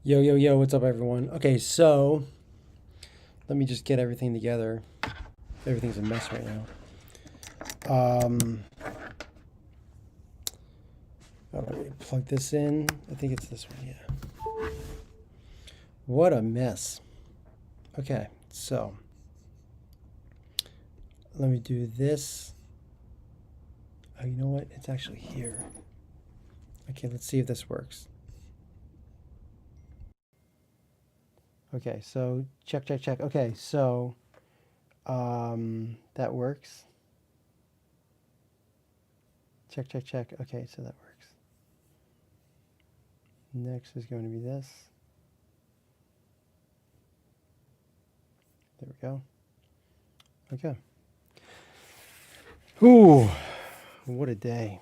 Yo, yo, yo, what's up, everyone? Okay, so let me just get everything together. Everything's a mess right now. All right, plug this in. I think it's this one, yeah. What a mess. Okay, so let me do this. Oh, you know what? It's actually here. Okay, let's see if this works. Okay, so check, check, check. Okay, so that works. Check, check, check. Okay, so that works. Next is going to be this. There we go. Okay. Ooh, what a day.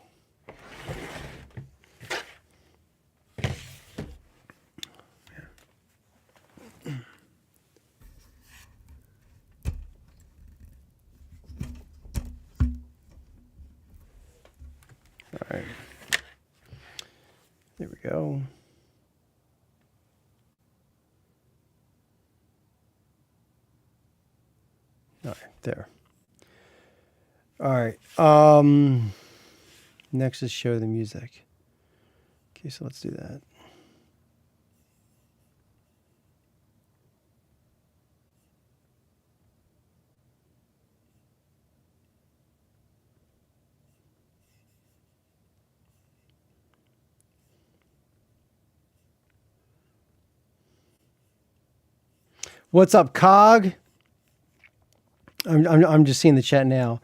All right. There we go. All right, there. All right. Next is show the music. Okay, so let's do that. What's up, Cog? I'm just seeing the chat now.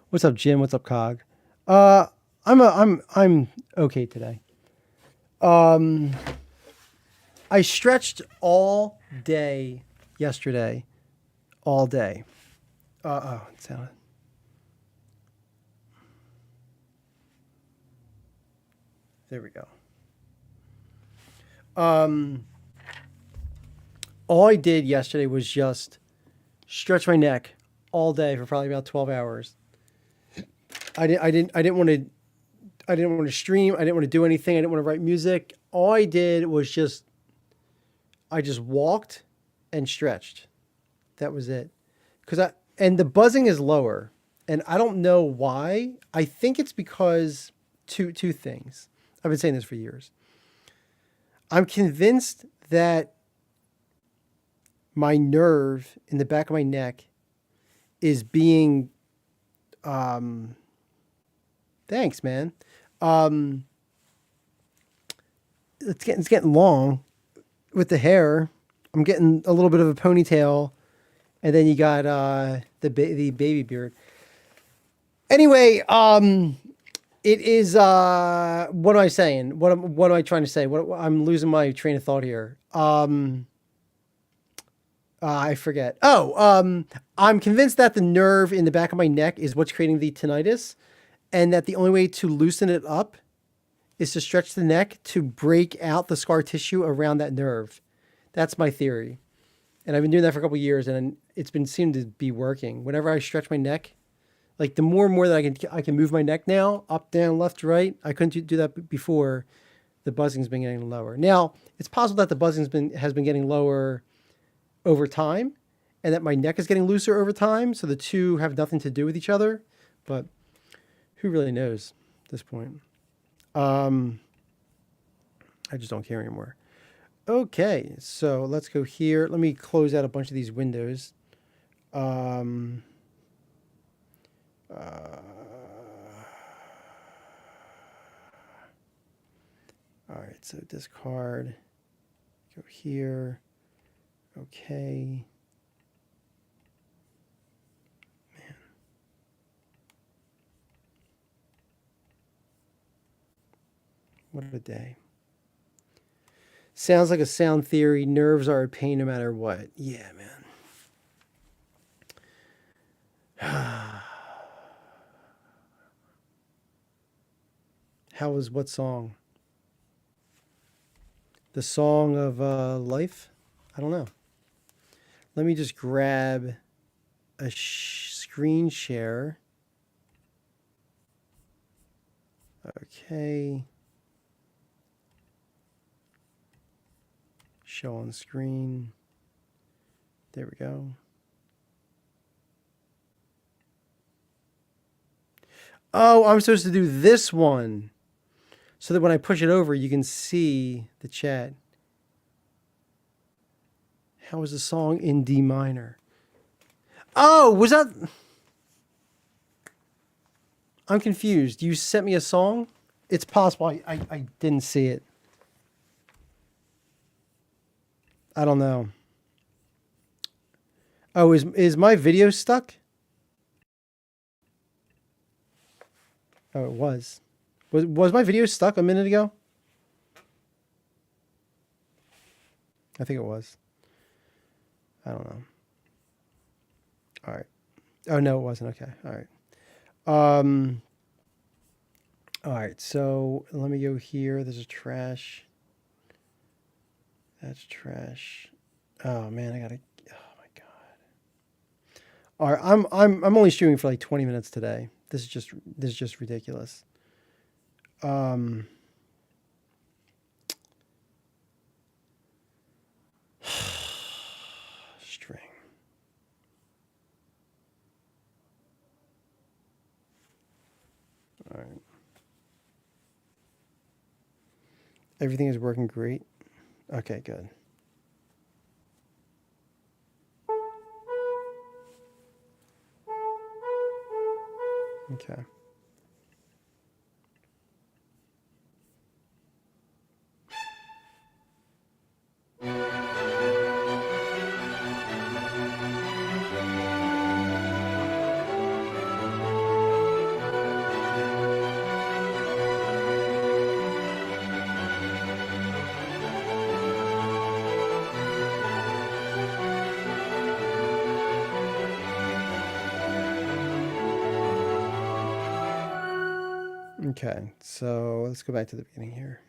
What's up, Jim? What's up, Cog? I'm okay today. I stretched all day yesterday, all day. Oh, it sounded. There we go. All I did yesterday was just stretch my neck all day for probably about 12 hours. I didn't want to stream. I didn't want to do anything. I didn't want to write music. All I did was I just walked and stretched. That was it. And the buzzing is lower, and I don't know why. I think it's because two things. I've been saying this for years. I'm convinced that my nerve in the back of my neck is being thanks, man. It's getting long with the hair. I'm getting a little bit of a ponytail, and then you got the baby beard. Anyway, it is what am I saying? What am I trying to say? I'm losing my train of thought here. I forget. I'm convinced that the nerve in the back of my neck is what's creating the tinnitus, and that the only way to loosen it up is to stretch the neck to break out the scar tissue around that nerve. That's my theory. And I've been doing that for a couple of years, and it's been seemed to be working. Whenever I stretch my neck, like the more and more that I can move my neck now, up, down, left, right. I couldn't do that before. The buzzing's been getting lower. Now, it's possible that the buzzing's has been getting lower over time, and that my neck is getting looser over time. So the two have nothing to do with each other, but who really knows at this point? I just don't care anymore. Okay, so let's go here. Let me close out a bunch of these windows. All right, so discard. Go here. Okay. Man. What a day. Sounds like a sound theory. Nerves are a pain no matter what. Yeah, man. How was what song? The song of life? I don't know. Let me just grab a screen share. Okay. show on screen. There we go. Oh, I'm supposed to do this one so that when I push it over, you can see the chat. How is the song in D minor? Oh, was that... I'm confused. You sent me a song? It's possible I didn't see it. I don't know. Oh, is my video stuck? Oh, it was. Was my video stuck a minute ago? I think it was. I don't know. All right. Oh, no, it wasn't. Okay. All right. All right. So let me go here. There's a trash. That's trash. Oh man, I gotta. Oh my god. All right. I'm only streaming for like 20 minutes today. This is just ridiculous. String. All right. Everything is working great. Okay, good. Okay. Okay, so let's go back to the beginning here.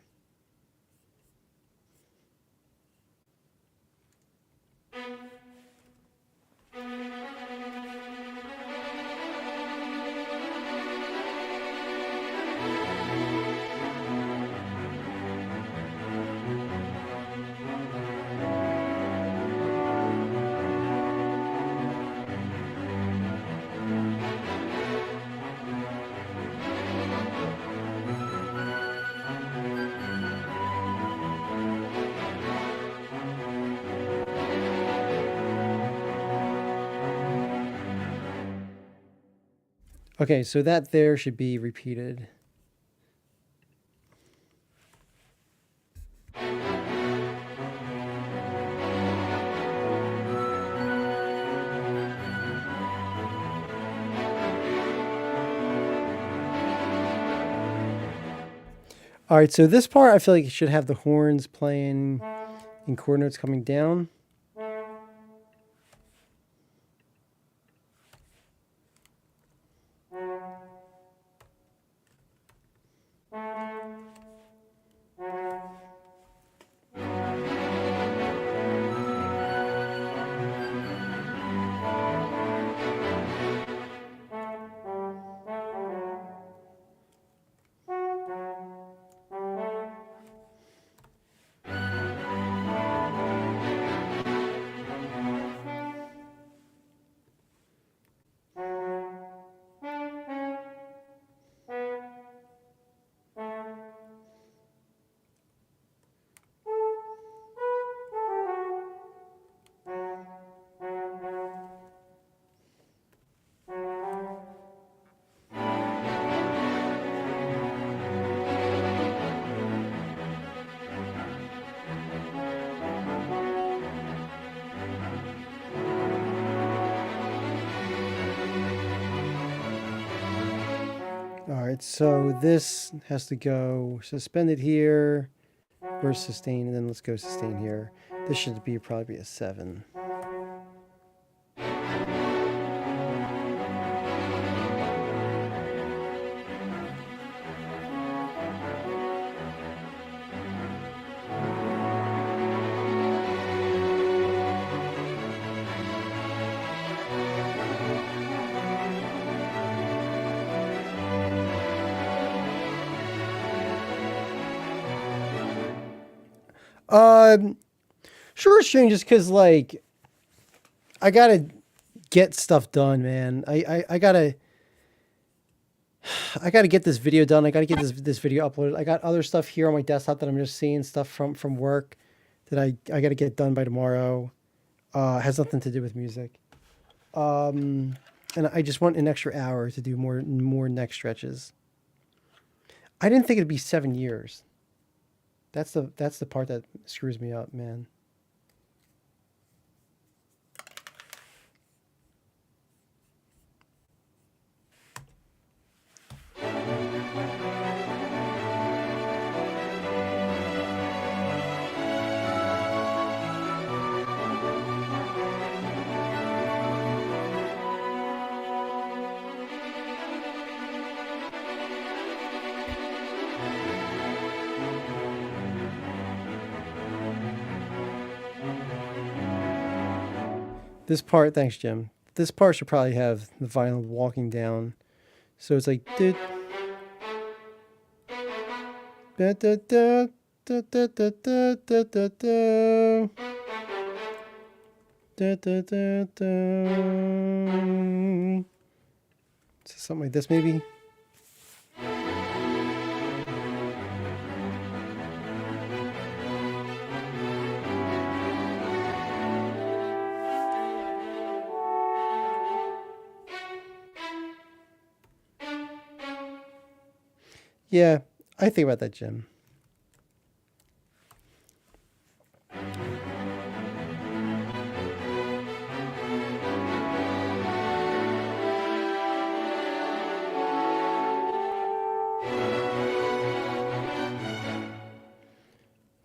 Okay, so that there should be repeated. All right, so this part I feel like it should have the horns playing in chord notes coming down. All right, so this has to go suspended here, verse sustain, and then let's go sustain here. This should be probably be a 7. Short string just because like I gotta get stuff done, man. I gotta get this video done. I gotta get this video uploaded. I got other stuff here on my desktop that I'm just seeing stuff from work that I gotta get done by tomorrow. Has nothing to do with music. And I just want an extra hour to do more neck stretches. I didn't think it'd be 7 years. That's the part that screws me up, man. This part, thanks, Jim. This part should probably have the violin walking down. So it's like, da da da da da da da da da da da da da da. So something like this, maybe. Yeah, I think about that, Jim.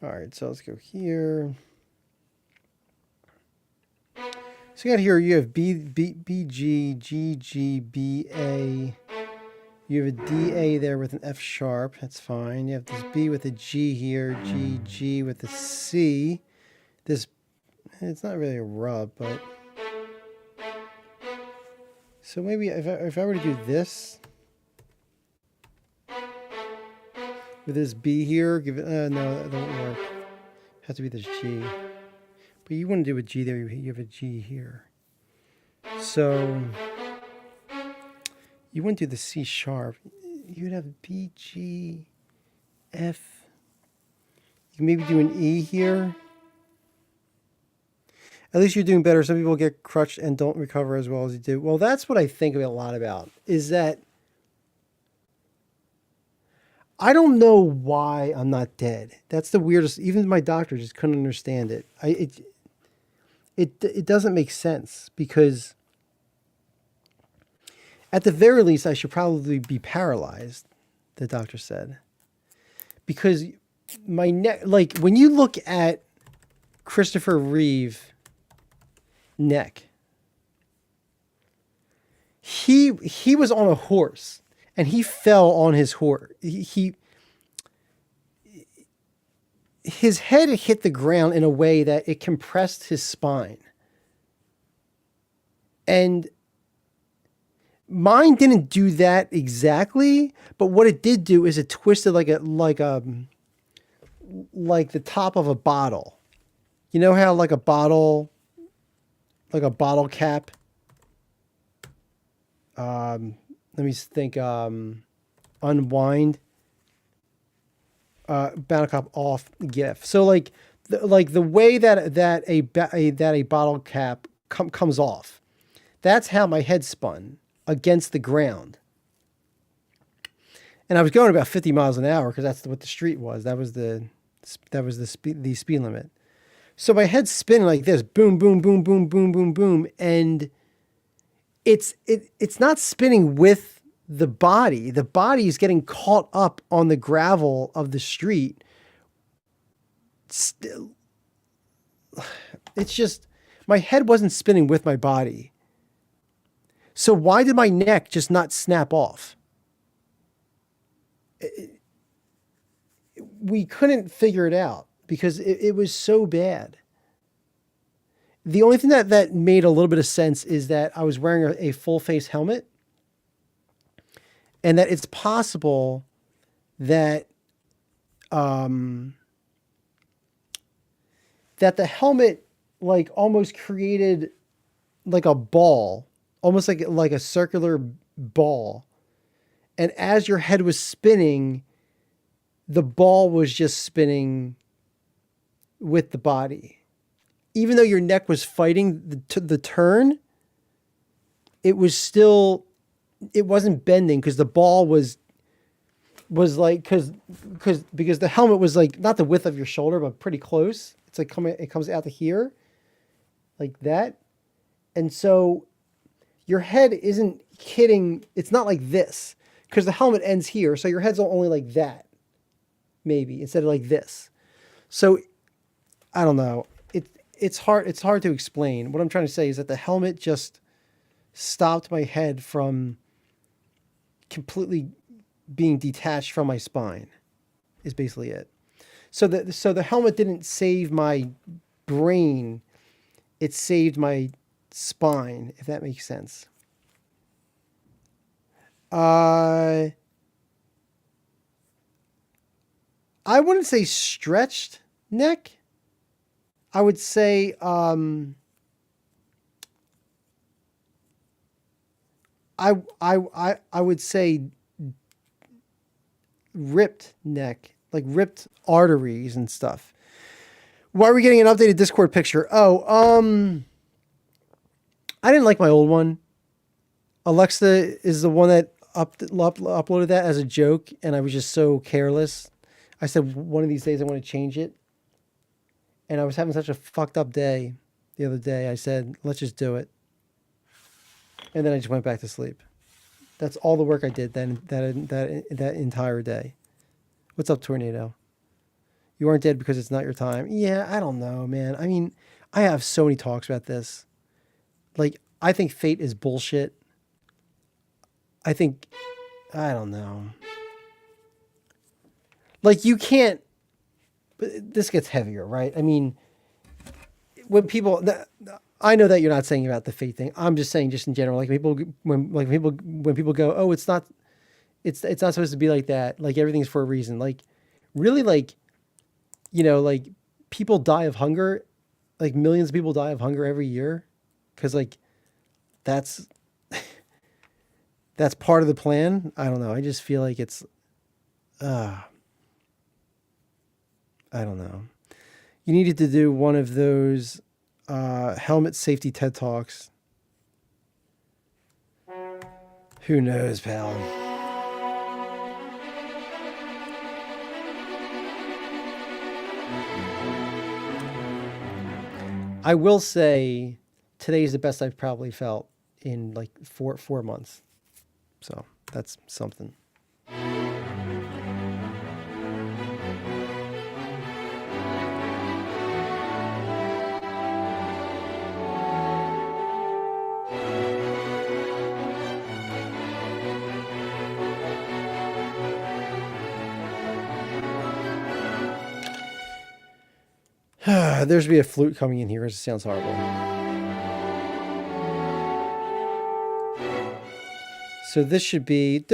All right, so let's go here. So you got here, you have B, G, G, G, B, A. You have a D, A there with an F sharp. That's fine. You have this B with a G here, G, G with a C. This, it's not really a rub, but. So maybe if I were to do this with this B here, give it, no, that won't work. It has to be this G. But you wouldn't do a G there, you have a G here. So you wouldn't do the C sharp. You'd have B, G, F. You can maybe do an E here. At least you're doing better. Some people get crushed and don't recover as well as you do. Well, that's what I think a lot about, is that I don't know why I'm not dead. That's the weirdest. Even my doctor just couldn't understand it. It doesn't make sense, because at the very least I should probably be paralyzed, the doctor said. Because my neck, like when you look at Christopher Reeve neck, he was on a horse and he fell on his horse. His head hit the ground in a way that it compressed his spine. And mine didn't do that exactly, but what it did do is it twisted like the top of a bottle. You know how like a bottle cap. Let me think. Unwind. Bottle cap off GIF. So like the way that a bottle cap comes off. That's how my head spun against the ground. And I was going about 50 miles an hour because that's what the street was. That was the speed limit. So my head's spinning like this, boom, boom, boom, boom, boom, boom, boom, and it's not spinning with the body. The body is getting caught up on the gravel of the street. Still, it's just my head wasn't spinning with my body. So why did my neck just not snap off? We couldn't figure it out because it was so bad. The only thing that made a little bit of sense is that I was wearing a full face helmet, and that it's possible that that the helmet like almost created like a ball, almost like a circular ball. And as your head was spinning, the ball was just spinning with the body. Even though your neck was fighting the turn, it was still, it wasn't bending because the ball was like, because the helmet was like not the width of your shoulder, but pretty close. It's like it comes out to here like that. And so your head isn't hitting, it's not like this because the helmet ends here. So your head's only like that, maybe, instead of like this. So I don't know. It's hard to explain. What I'm trying to say is that the helmet just stopped my head from completely being detached from my spine is basically it. So the helmet didn't save my brain. It saved my spine, if that makes sense. I wouldn't say stretched neck. I would say I would say ripped neck, like ripped arteries and stuff. Why are we getting an updated Discord picture? Oh, I didn't like my old one. Alexa is the one that uploaded that as a joke, and I was just so careless. I said one of these days I want to change it. And I was having such a fucked up day the other day. I said, let's just do it. And then I just went back to sleep. That's all the work I did then that entire day. What's up, Tornado? You aren't dead because it's not your time. Yeah, I don't know, man. I mean, I have so many talks about this. Like, I think fate is bullshit. I don't know. Like, you can't, but this gets heavier, right? I mean, when people, I know that you're not saying about the fate thing. I'm just saying, just in general, like when people go, oh, it's not supposed to be like that. Like everything's for a reason. Like, really, like, like people die of hunger, like millions of people die of hunger every year, because like that's part of the plan. I don't know. I just feel like it's, I don't know. You needed to do one of those helmet safety TED Talks. Who knows, pal? I will say today is the best I've probably felt in like four months. So that's something. There's be a flute coming in here. It sounds horrible. So this should be.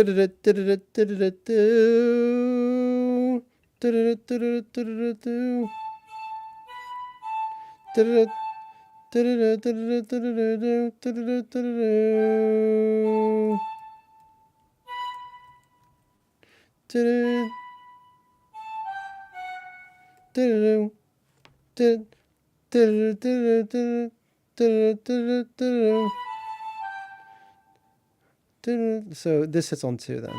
So this hits on 2 then.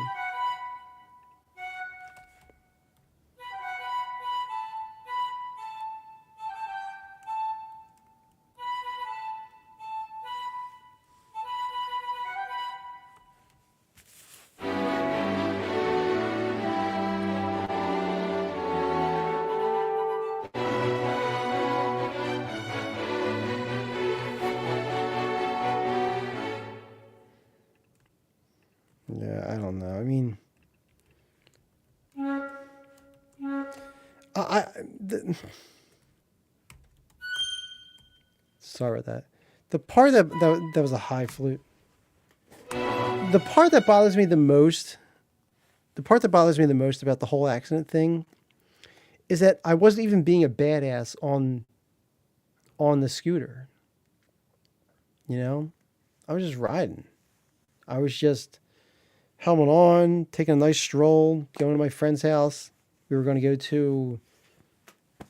Yeah, I don't know. I mean, sorry about that. The part that was a high flute. The part that bothers me the most, about the whole accident thing, is that I wasn't even being a badass on on the scooter. You know, I was just riding. I was just helmet on, taking a nice stroll, going to my friend's house. We were going to go to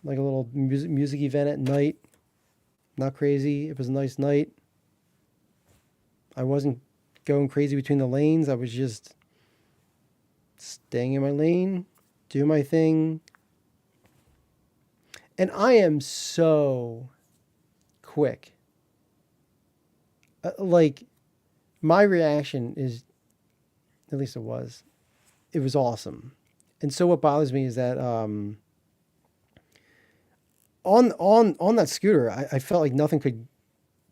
like a little music event at night. Not crazy. It was a nice night. I wasn't going crazy between the lanes. I was just staying in my lane, do my thing. And I am so quick. Like, my reaction is, at least it was awesome. And so what bothers me is that on that scooter, I felt like nothing could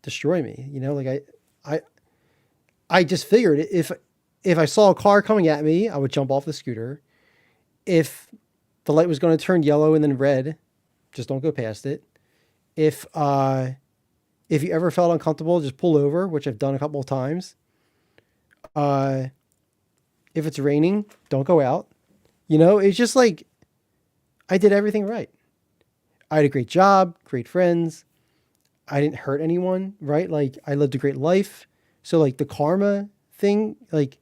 destroy me. You know, like I I just figured if I saw a car coming at me, I would jump off the scooter. If the light was going to turn yellow and then red, just don't go past it. If you ever felt uncomfortable, just pull over, which I've done a couple of times. Uh, if it's raining, don't go out. You know, it's just like I did everything right. I had a great job, great friends. I didn't hurt anyone, right? Like I lived a great life. So like the karma thing, like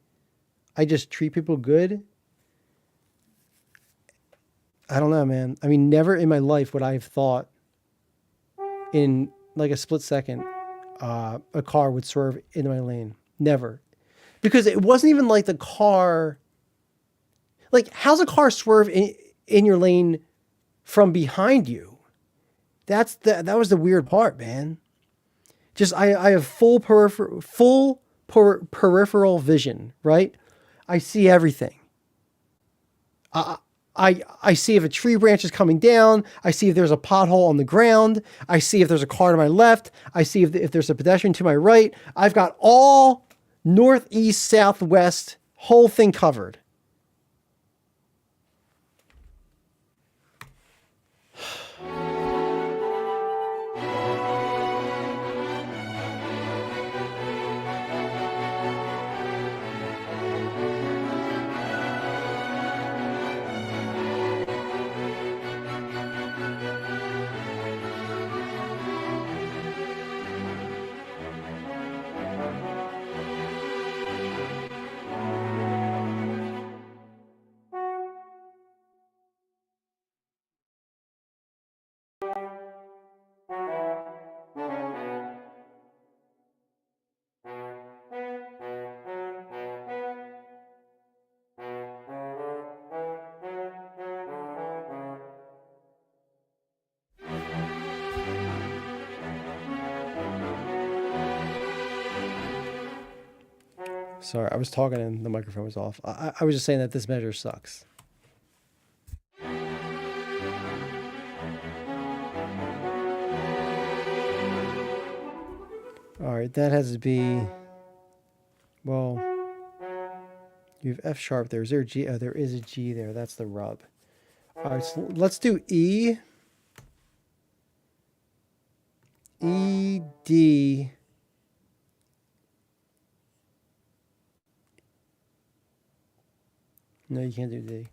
I just treat people good. I don't know, man. I mean, never in my life would I have thought in like a split second a car would swerve into my lane. Never. Because it wasn't even like the car. Like, how's a car swerve in your lane from behind you? That was the weird part, man. Just I have peripheral vision, right? I see everything. I see if a tree branch is coming down. I see if there's a pothole on the ground. I see if there's a car to my left. I see if there's a pedestrian to my right. I've got all north, east, south, west, whole thing covered. Sorry, I was talking and the microphone was off. I was just saying that this measure sucks. All right, that has to be, well, you have F sharp there. Is there a G? Oh, there is a G there. That's the rub. All right, so let's do E. E, D. No, you can't do D.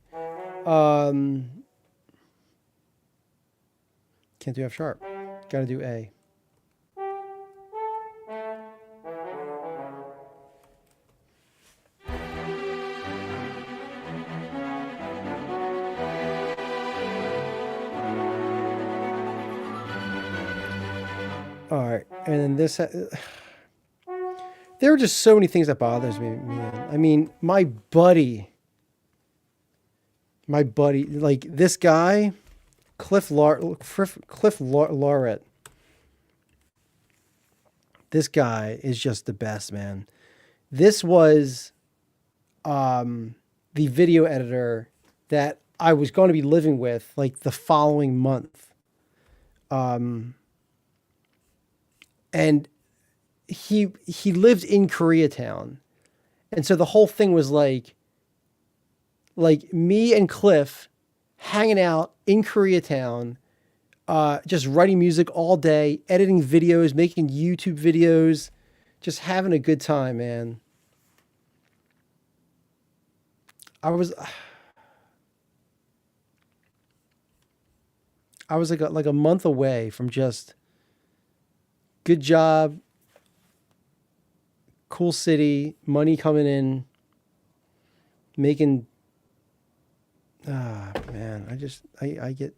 Can't do F sharp. Got to do A. All right, and then this. There are just so many things that bothers me, man. I mean, like this guy, Cliff Lorette. This guy is just the best, man. This was the video editor that I was going to be living with like the following month. And he lived in Koreatown. And so the whole thing was like me and Cliff hanging out in Koreatown, just writing music all day, editing videos, making YouTube videos, just having a good time, man. I was like a month away from just good job, cool city, money coming in, making. Ah, man, I get.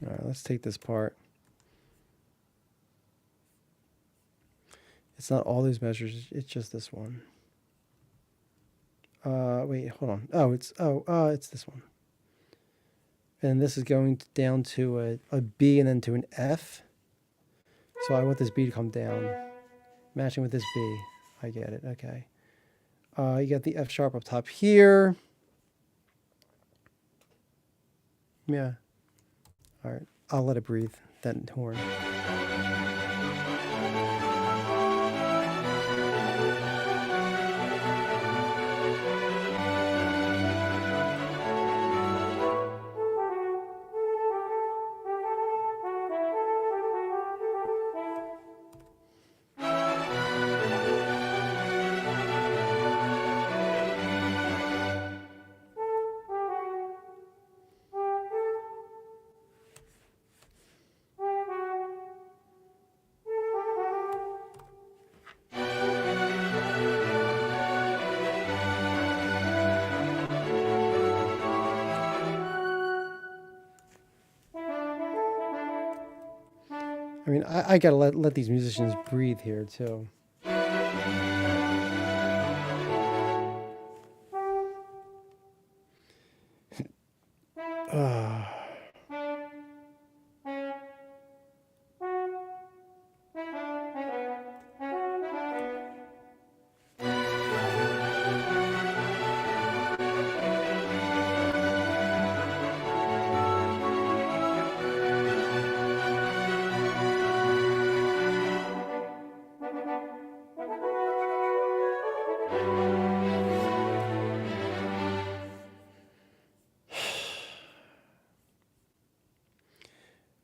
All right, let's take this part. It's not all these measures. It's just this one. Wait, hold on. It's this one. And this is going down to a B and then to an F. So I want this B to come down, matching with this B. I get it. Okay. You got the F sharp up top here. Yeah. All right. I'll let it breathe. That horn. I mean, I gotta let these musicians breathe here too.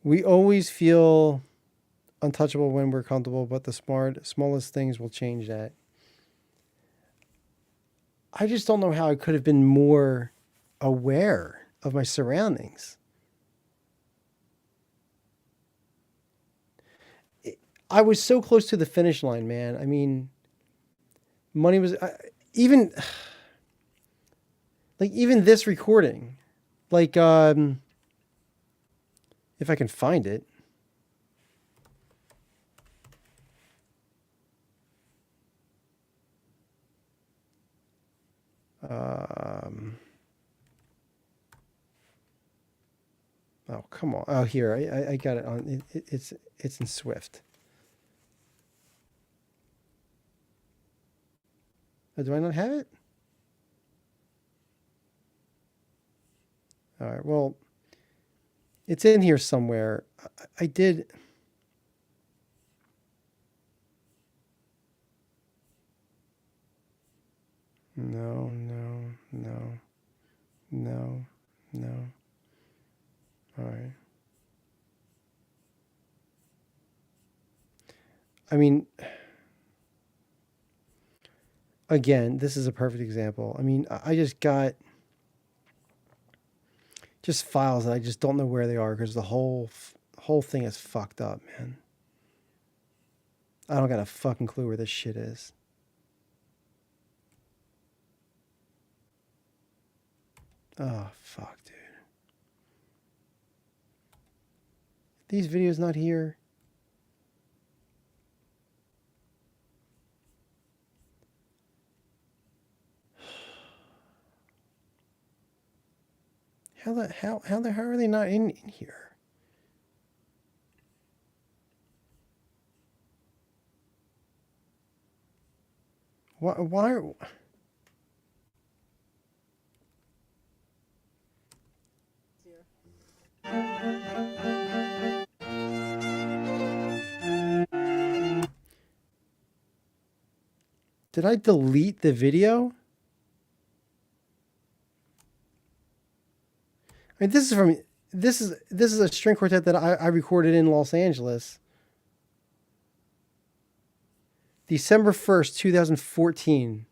We always feel untouchable when we're comfortable, but the smallest things will change that. I just don't know how I could have been more aware of my surroundings. I was so close to the finish line, man. I mean, money was even like even this recording, like if I can find it. Oh, come on. Oh, here. I got it on. It's in Swift. Oh, do I not have it? All right. Well, it's in here somewhere. I did. No, no, no, no, no. All right. I mean, Again, this is a perfect example. I mean, I just got just files that I just don't know where they are because the whole thing is fucked up, man. I don't got a fucking clue where this shit is. Oh, fuck, dude. These videos not here. How are they not in here? Why are... Did I delete the video? I mean, this is a string quartet that I recorded in Los Angeles, December 1st, 2014.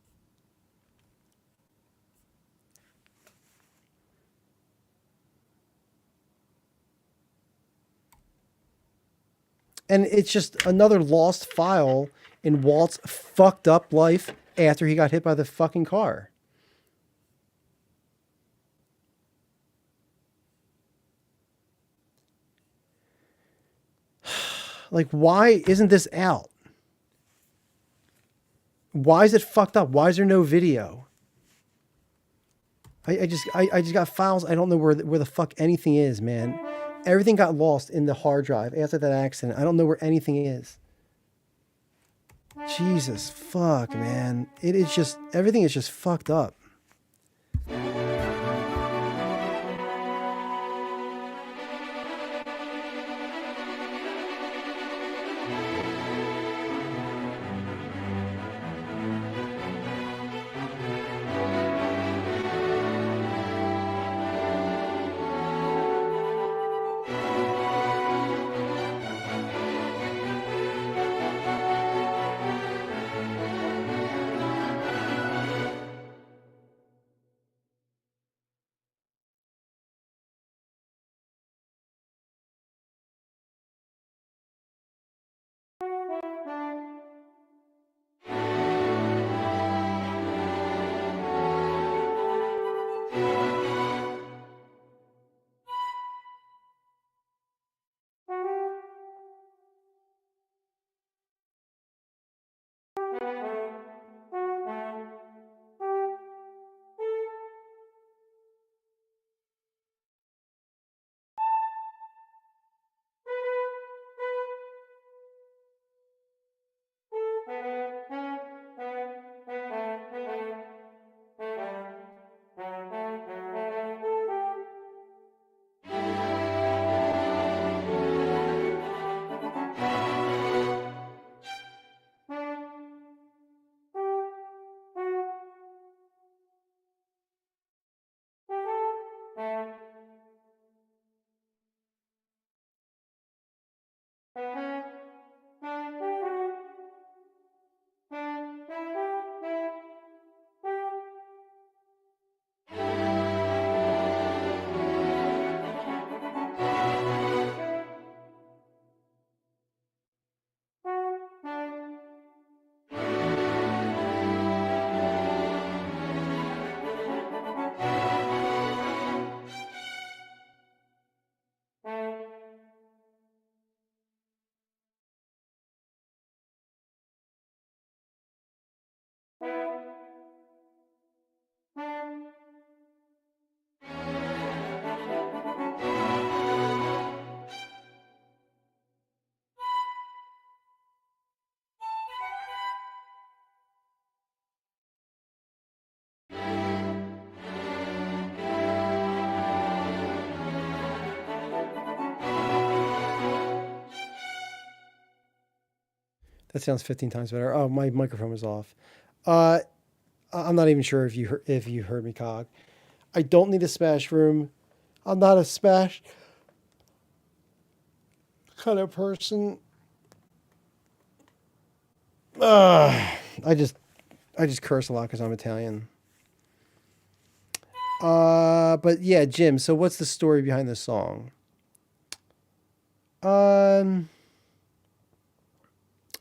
And it's just another lost file in Walt's fucked up life after he got hit by the fucking car. Like, why isn't this out? Why is it fucked up? Why is there no video? I just got files. I don't know where the fuck anything is, man. Everything got lost in the hard drive after that accident. I don't know where anything is. Jesus fuck, man. It is just, everything is just fucked up. That sounds 15 times better. Oh, my microphone was off. Uh, I'm not even sure if you heard me, Cog. I don't need a smash room. I'm not a smash kind of person. I just I just curse a lot because I'm Italian. But yeah, Jim. So what's the story behind the song? Um,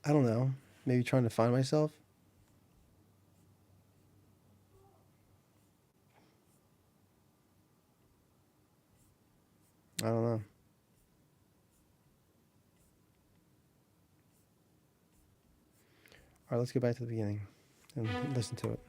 I don't know. Maybe trying to find myself. I don't know. All right, let's go back to the beginning and listen to it.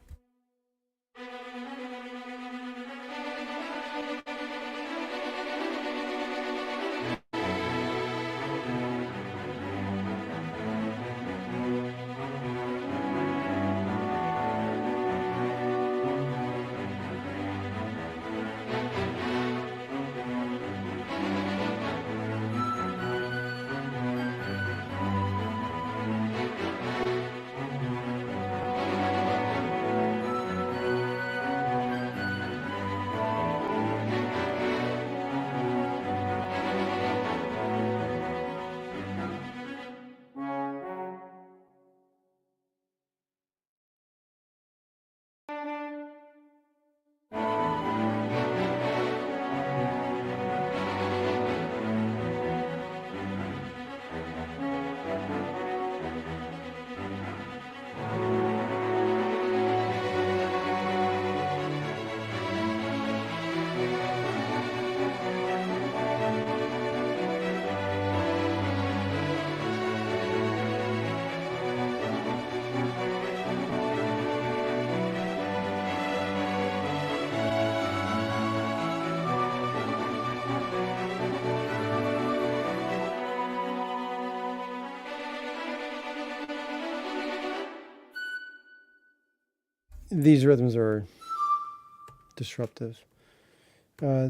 These rhythms are disruptive. Uh,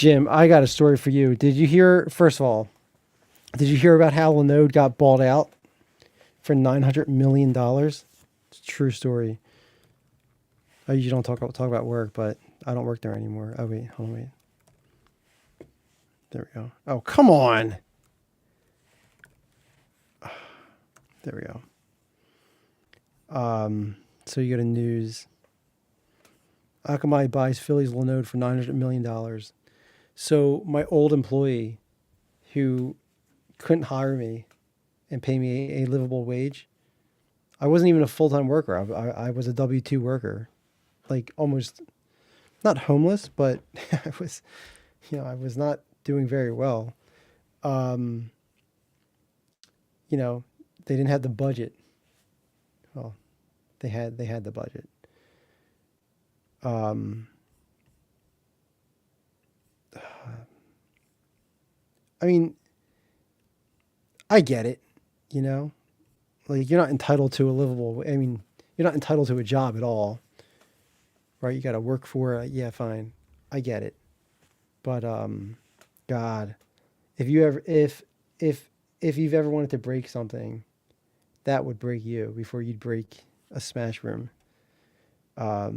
Jim, I got a story for you. Did you hear? First of all, did you hear about how Linode got bought out for $900 million? It's a true story. You don't talk about work, but I don't work there anymore. Oh wait, hold on, wait. There we go. Oh, come on. There we go. So you got a news. Akamai buys Phillies Linode for $900 million. So my old employee, who couldn't hire me and pay me a livable wage, I wasn't even a full time worker. I was a W-2 worker, like almost not homeless, but I was, I was not doing very well. Um, you know, they didn't have the budget. Well, they had the budget. Um, I mean, I get it. You know, like you're not entitled to a livable. I mean, you're not entitled to a job at all, right? You got to work for it. Yeah, fine, I get it. But God, if if you've ever wanted to break something, that would break you before you'd break a smash room. A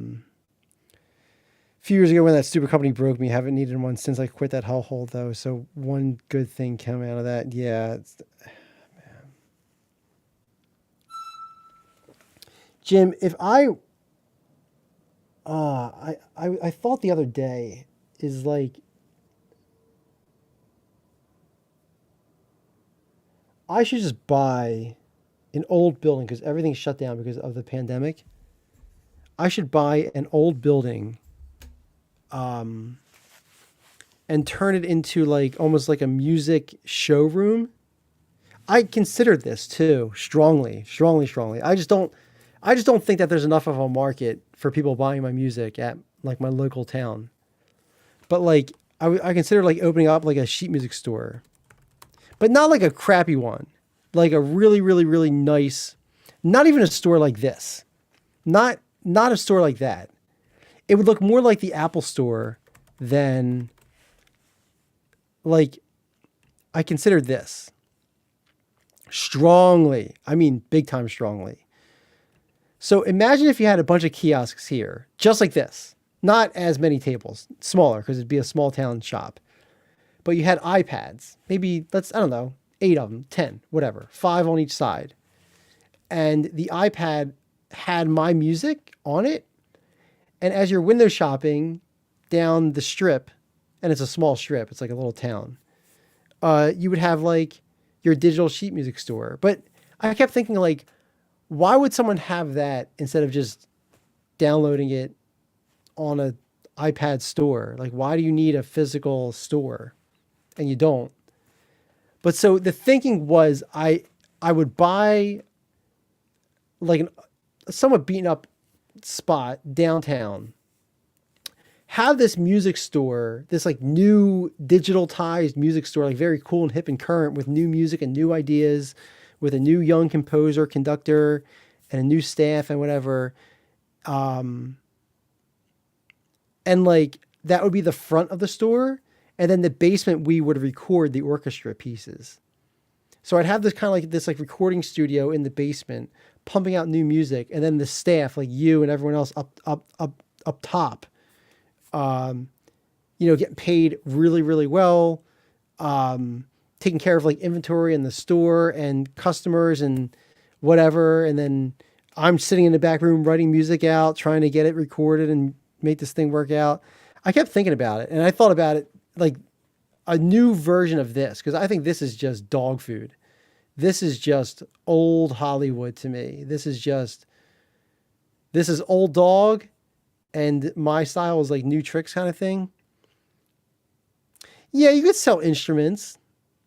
few years ago when that stupid company broke me, haven't needed one since I quit that hellhole though. So one good thing came out of that. Yeah, Jim, if I thought the other day is like I should just buy an old building because everything's shut down because of the pandemic. I should buy an old building, um, and turn it into like almost like a music showroom. I considered this too strongly, strongly, strongly. I just don't think that there's enough of a market for people buying my music at like my local town. But like I considered like opening up like a sheet music store, but not like a crappy one, like a really, really, really nice. Not even a store like this. Not a store like that. It would look more like the Apple store than like I considered this strongly. I mean, big time strongly. So imagine if you had a bunch of kiosks here, just like this. Not as many tables, smaller because it'd be a small town shop. But you had iPads, maybe I don't know, 8 of them, 10, whatever, 5 on each side. And the iPad had my music on it. And as you're window shopping down the strip, and it's a small strip, it's like a little town, you would have like your digital sheet music store. But I kept thinking like, why would someone have that instead of just downloading it on a iPad store? Like, why do you need a physical store? And you don't. But so the thinking was I would buy like a somewhat beaten up spot downtown, have this music store, this like new digitalized music store, like very cool and hip and current with new music and new ideas, with a new young composer, conductor, and a new staff and whatever. And like that would be the front of the store. And then the basement, we would record the orchestra pieces. So I'd have this kind of like this like recording studio in the basement, pumping out new music, and then the staff, like you and everyone else up top, getting paid really, really well, taking care of like inventory in the store and customers and whatever. And then I'm sitting in the back room writing music out, trying to get it recorded and make this thing work out. I kept thinking about it, and I thought about it like a new version of this, because I think this is just dog food. This is just old Hollywood to me. This is old dog, and my style is like new tricks kind of thing. Yeah, you could sell instruments.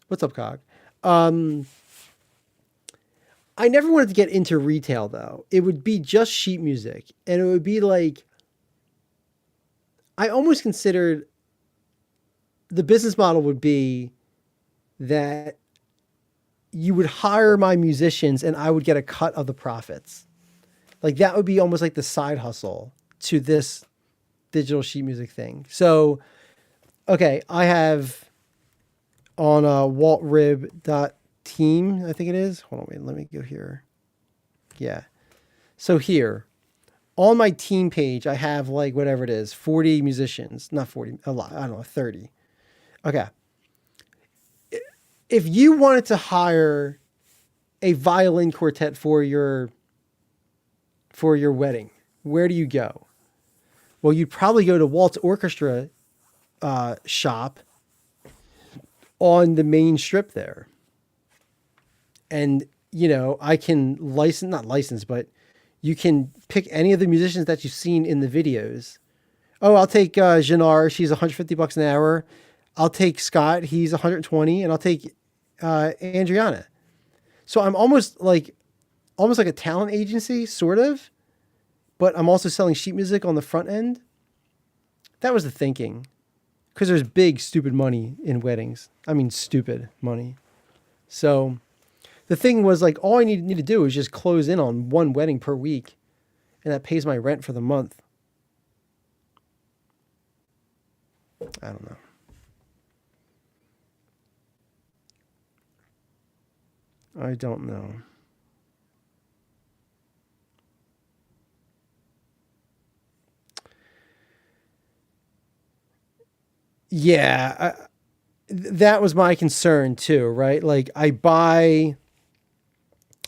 What's up, Cog? I never wanted to get into retail though. It would be just sheet music, and it would be like I almost considered the business model would be that you would hire my musicians and I would get a cut of the profits. Like that would be almost like the side hustle to this digital sheet music thing. So, okay, I have on waltrib.team, I think it is. Hold on, wait, let me go here. Yeah. So here, on my team page, I have like whatever it is, 40 musicians, not 40, a lot, I don't know, 30. Okay. If you wanted to hire a violin quartet for your wedding, where do you go? Well, you'd probably go to Walt's Orchestra shop on the main strip there. And, I can not license, but you can pick any of the musicians that you've seen in the videos. Oh, I'll take Jannar. She's $150 an hour. I'll take Scott. He's 120, and I'll take Andriana. So I'm almost like a talent agency, sort of, but I'm also selling sheet music on the front end. That was the thinking, because there's big, stupid money in weddings. I mean, stupid money. So the thing was like, all I need to do is just close in on one wedding per week, and that pays my rent for the month. I don't know. I don't know. Yeah, that was my concern too, right? Like I buy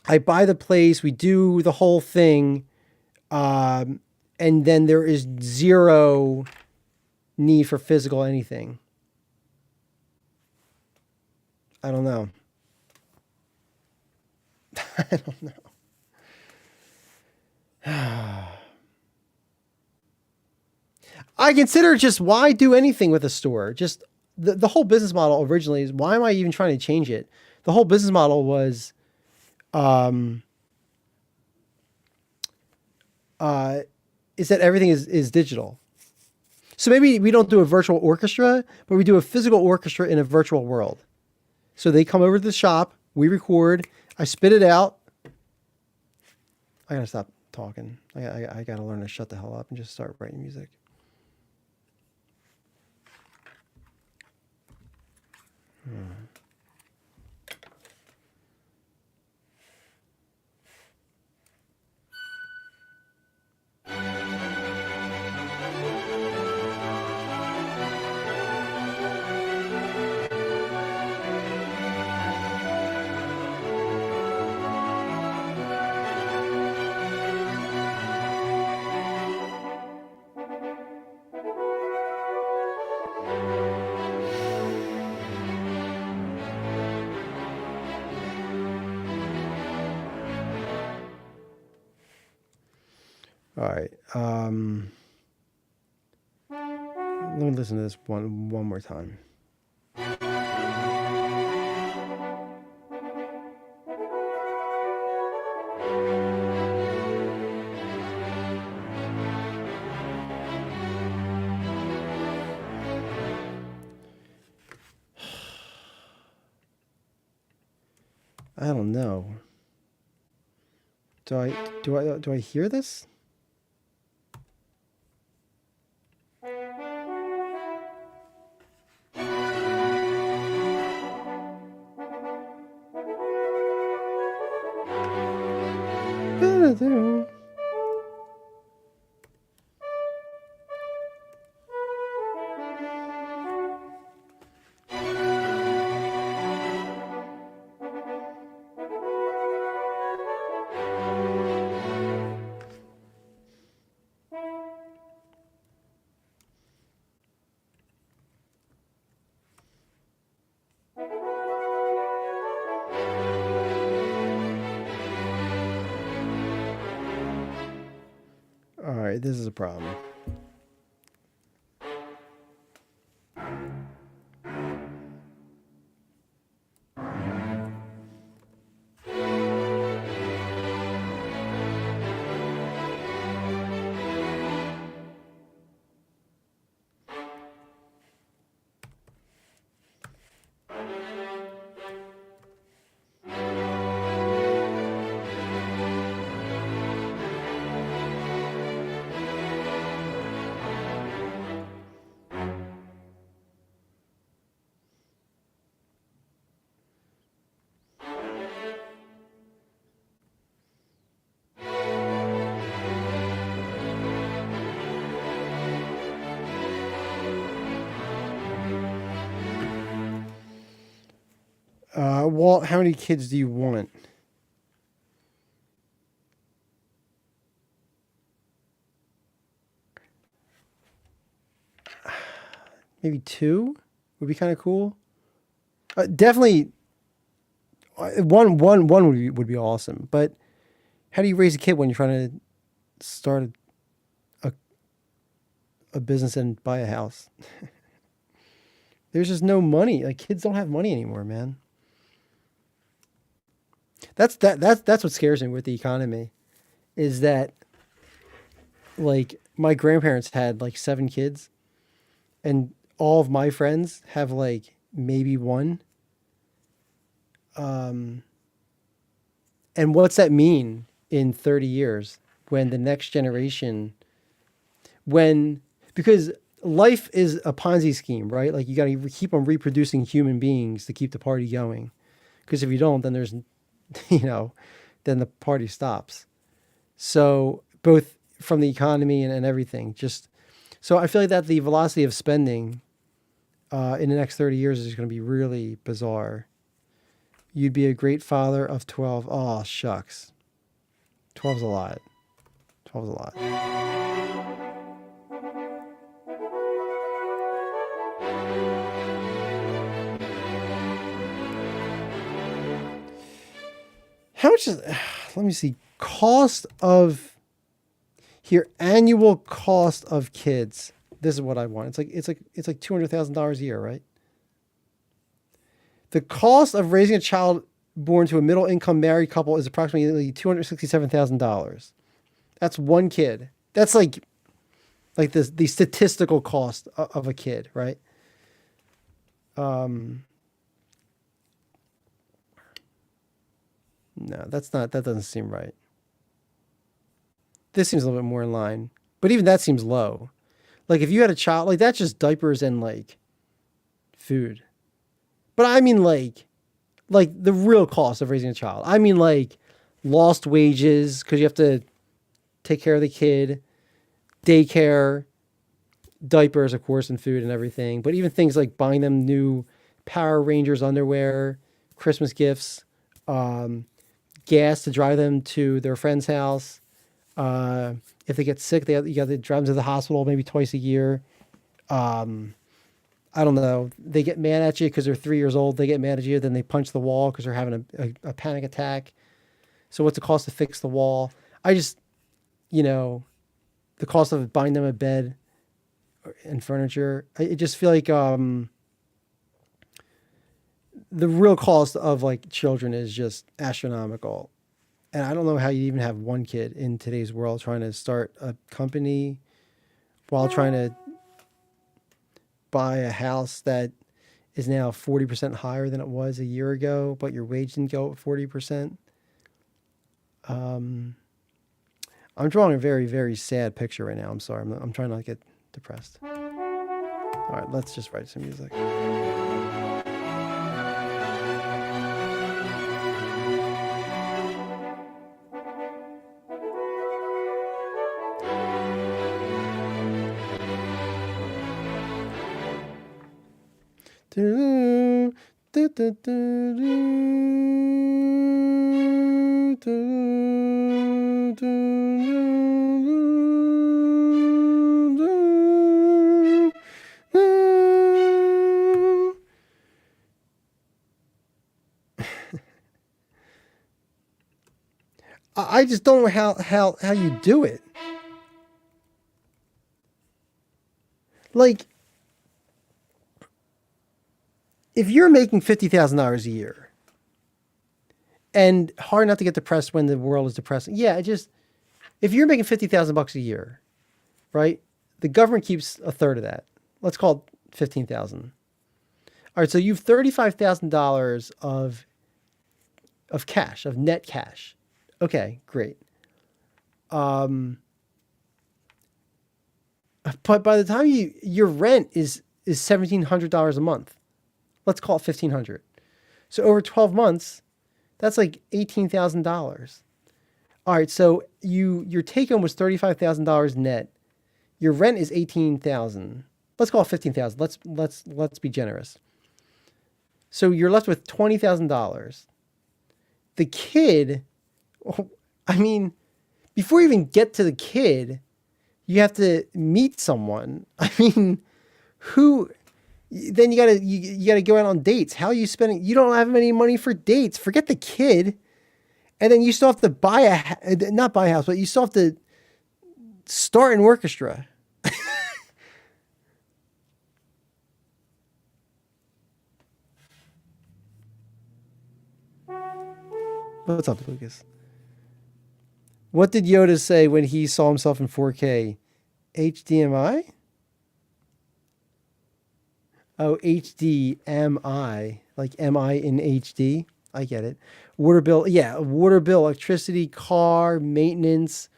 the place, we do the whole thing, um, and then there is zero need for physical anything. I don't know. I don't know. I consider just why do anything with a store? Just the whole business model originally is why am I even trying to change it? The whole business model was um, uh, is that everything is digital. So maybe we don't do a virtual orchestra, but we do a physical orchestra in a virtual world. So they come over to the shop, we record, I spit it out. I gotta stop talking. I gotta learn to shut the hell up and just start writing music. All right. Let me listen to this one more time. I don't know. Do I hear this? All right, this is a problem. Walt, how many kids do you want? Maybe two would be kind of cool. Definitely, one would be awesome. But how do you raise a kid when you're trying to start a, a business and buy a house? There's just no money. Like kids don't have money anymore, man. That's what scares me with the economy, is that like my grandparents had like seven kids, and all of my friends have like maybe one. Um, and what's that mean in 30 years when the next generation, when, because life is a Ponzi scheme, right? Like you got to keep on reproducing human beings to keep the party going. Because if you don't, then there's you know, then the party stops. So both from the economy and everything, just so I feel like that the velocity of spending in the next 30 years is going to be really bizarre. You'd be a great father of 12. Oh, shucks. 12's a lot. 12's a lot. How much is, let me see, cost of, here, annual cost of kids. This is what I want. It's like $200,000 a year, right? The cost of raising a child born to a middle income married couple is approximately $267,000. That's one kid. That's like the statistical cost of a kid, right? No, that doesn't seem right. This seems a little bit more in line. But even that seems low. Like if you had a child, like that's just diapers and like food. But I mean like the real cost of raising a child. I mean like lost wages because you have to take care of the kid, daycare, diapers, of course, and food and everything. But even things like buying them new Power Rangers underwear, Christmas gifts, um, gas to drive them to their friend's house. If they get sick, you got to drive them to the hospital maybe twice a year. I don't know. They get mad at you because they're 3 years old. They get mad at you, then they punch the wall because they're having a panic attack. So what's the cost to fix the wall? I just, you know, the cost of buying them a bed and furniture. I just feel like the real cost of like children is just astronomical. And I don't know how you even have one kid in today's world trying to start a company while trying to buy a house that is now 40% higher than it was a year ago, but your wage didn't go up 40%. I'm drawing a very, very sad picture right now. I'm sorry. I'm trying not to get depressed. All right, let's just write some music. Do, do, do, do, do, do, do, do. I just don't know how you do it. Like, if you're making $50,000 a year, and hard not to get depressed when the world is depressing. Yeah, if you're making 50,000 bucks a year, right? The government keeps a third of that. Let's call it 15,000. All right, so you've $35,000 of cash, of net cash. Okay, great. But by the time your rent is $1,700 a month. Let's call it 1,500. So over 12 months, that's like $18,000. All right, so your take home was $35,000 net. Your rent is 18,000. Let's call it 15,000. Let's be generous. So you're left with $20,000. The kid, I mean, before you even get to the kid, you have to meet someone. I mean, who? Then you gotta go out on dates. How are you spending? You don't have any money for dates. Forget the kid, and then you still have to not buy a house, but you still have to start an orchestra. What's up, Lucas? What did Yoda say when he saw himself in 4K? HDMI? Oh, HDMI, like MI in HD. I get it. Water bill, yeah, water bill, electricity, car, maintenance,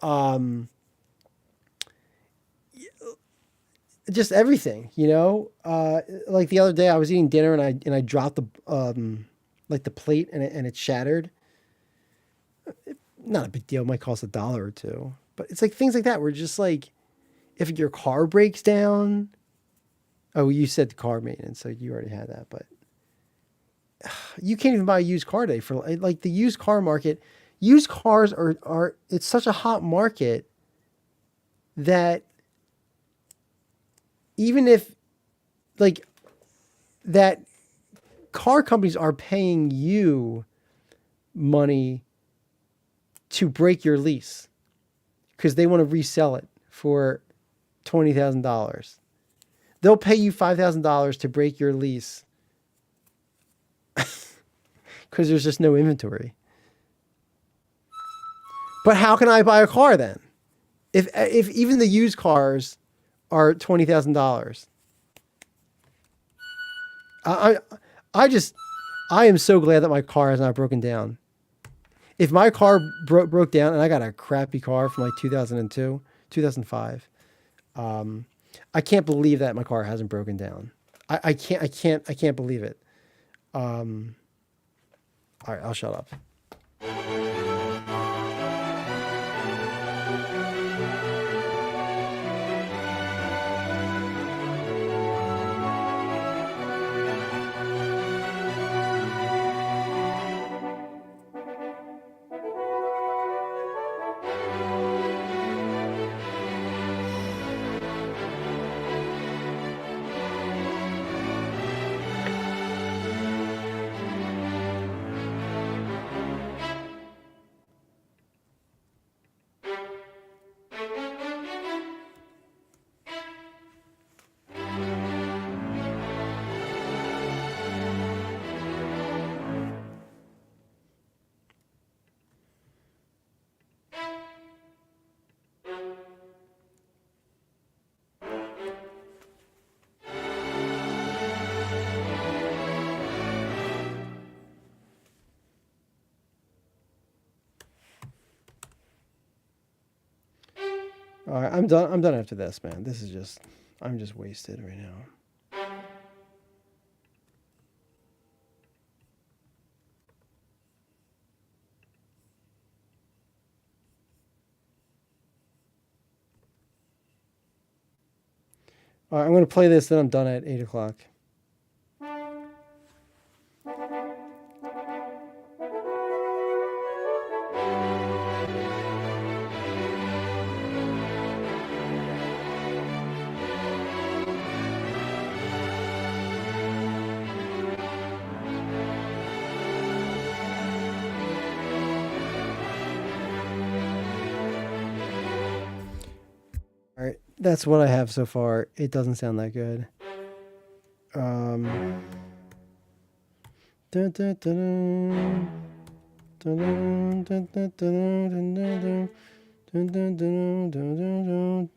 um, just everything. Like the other day, I was eating dinner and I dropped like the plate, and it's shattered. Not a big deal. It might cost $1 or two, but it's like things like that. Where just like if your car breaks down. Oh, you said car maintenance, so you already had that, but you can't even buy a used car today for like the used car market. Used cars are it's such a hot market that even if like that car companies are paying you money to break your lease because they want to resell it for $20,000. They'll pay you $5,000 to break your lease because there's just no inventory. But how can I buy a car then? If even the used cars are $20,000, I I just I am so glad that my car has not broken down. If my car broke down, and I got a crappy car from like 2002, 2005, I can't believe that my car hasn't broken down. I can't believe it. All right, I'll shut up. All right, I'm done. I'm done after this, man. This is just, I'm just wasted right now. All right, I'm going to play this, then I'm done at 8 o'clock. All right, that's what I have so far. It doesn't sound that good. Dun, dun, dun, dun, dun, dun, dun, dun, dun, dun, dun, dun, dun, dun, dun.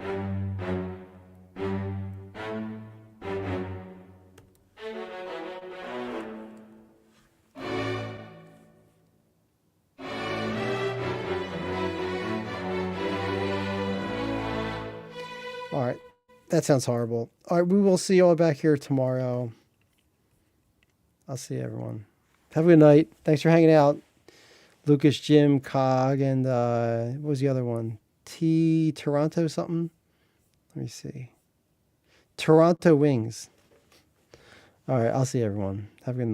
All right, that sounds horrible. All right, we will see you all back here tomorrow. I'll see everyone. Have a good night. Thanks for hanging out. Lucas, Jim, Cog, and what was the other one? Toronto something? Let me see. Toronto Wings. All right, I'll see everyone. Have a good night.